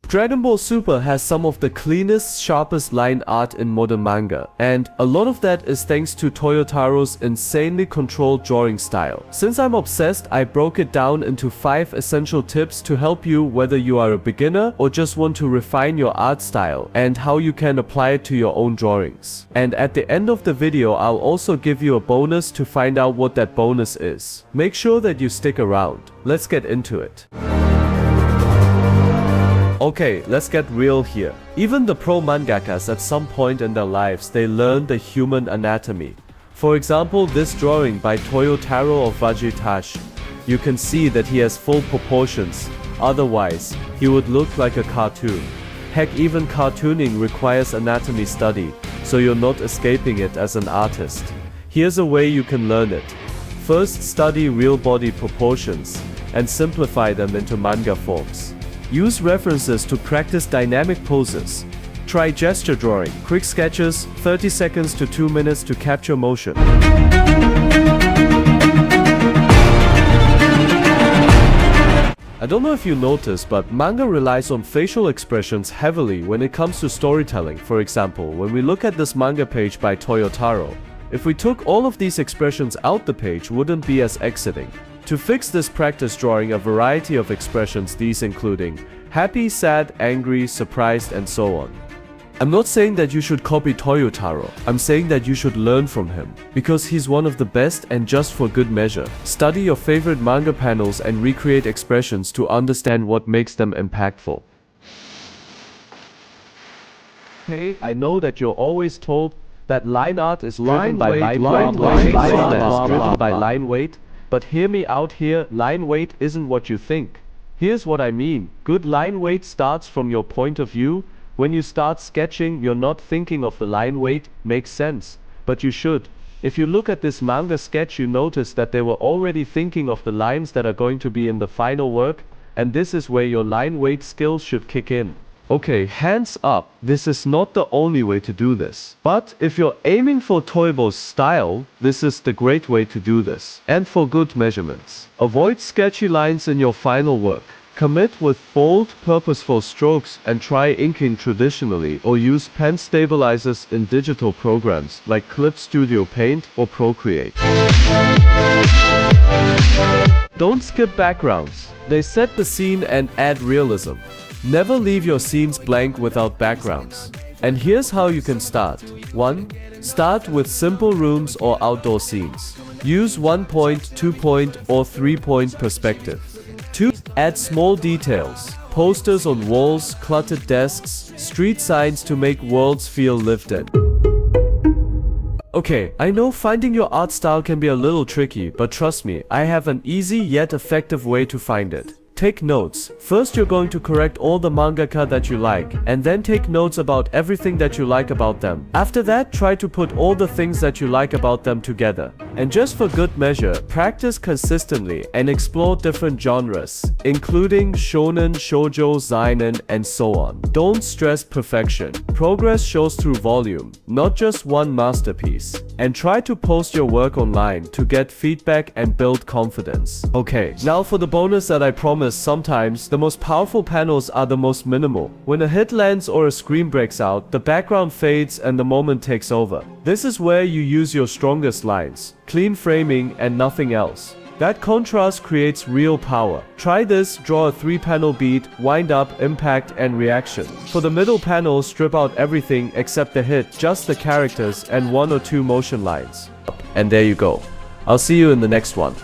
Dragon Ball Super has some of the cleanest, sharpest line art in modern manga, and a lot of that is thanks to Toyotaro's insanely controlled drawing style. Since I'm obsessed, I broke it down into 5 essential tips to help you whether you are a beginner or just want to refine your art style, and how you can apply it to your own drawings. And at the end of the video, I'll also give you a bonus to find out what that bonus is. Make sure that you stick around. Let's get into it. Okay, let's get real here. Even the pro mangakas at some point in their lives, they learn the human anatomy. For example, this drawing by Toyotaro of Vegetash. You can see that he has full proportions, otherwise, he would look like a cartoon. Heck, even cartooning requires anatomy study, so you're not escaping it as an artist. Here's a way you can learn it. First, study real body proportions, and simplify them into manga forms. Use references to practice dynamic poses. Try gesture drawing, quick sketches, 30 seconds to 2 minutes to capture motion. I don't know if you noticed, but manga relies on facial expressions heavily when it comes to storytelling. For example, when we look at this manga page by Toyotaro, if we took all of these expressions out, the page wouldn't be as exciting. To fix this, practice drawing a variety of expressions, these including happy, sad, angry, surprised, and so on. I'm not saying that you should copy Toyotaro, I'm saying that you should learn from him, because he's one of the best, and just for good measure. Study your favorite manga panels and recreate expressions to understand what makes them impactful. Hey, I know that you're always told that line art is driven by line weight. But hear me out here, line weight isn't what you think. Here's what I mean. Good line weight starts from your point of view. When you start sketching, you're not thinking of the line weight. Makes sense. But you should. If you look at this manga sketch, you notice that they were already thinking of the lines that are going to be in the final work, and this is where your line weight skills should kick in. Okay, hands up, this is not the only way to do this. But if you're aiming for Toivo's style, this is the great way to do this. And for good measurements. Avoid sketchy lines in your final work. Commit with bold, purposeful strokes and try inking traditionally, or use pen stabilizers in digital programs like Clip Studio Paint or Procreate. Don't skip backgrounds. They set the scene and add realism. Never leave your scenes blank without backgrounds. And here's how you can start. 1. Start with simple rooms or outdoor scenes. Use 1 point, 2 point, or 3 point perspective. 2. Add small details. Posters on walls, cluttered desks, street signs to make worlds feel lived in. Okay, I know finding your art style can be a little tricky, but trust me, I have an easy yet effective way to find it. Take notes. First, you're going to correct all the mangaka that you like, and then take notes about everything that you like about them. After that, try to put all the things that you like about them together. And just for good measure, practice consistently and explore different genres, including shonen, shoujo, seinen, and so on. Don't stress perfection. Progress shows through volume, not just one masterpiece. And try to post your work online to get feedback and build confidence. Okay, now for the bonus that I promised. Sometimes, the most powerful panels are the most minimal. When a hit lands or a scream breaks out, the background fades and the moment takes over. This is where you use your strongest lines, clean framing, and nothing else. That contrast creates real power. Try this, draw a 3-panel beat, wind up, impact, and reaction. For the middle panel, strip out everything except the hit, just the characters and 1 or 2 motion lines. And there you go. I'll see you in the next one.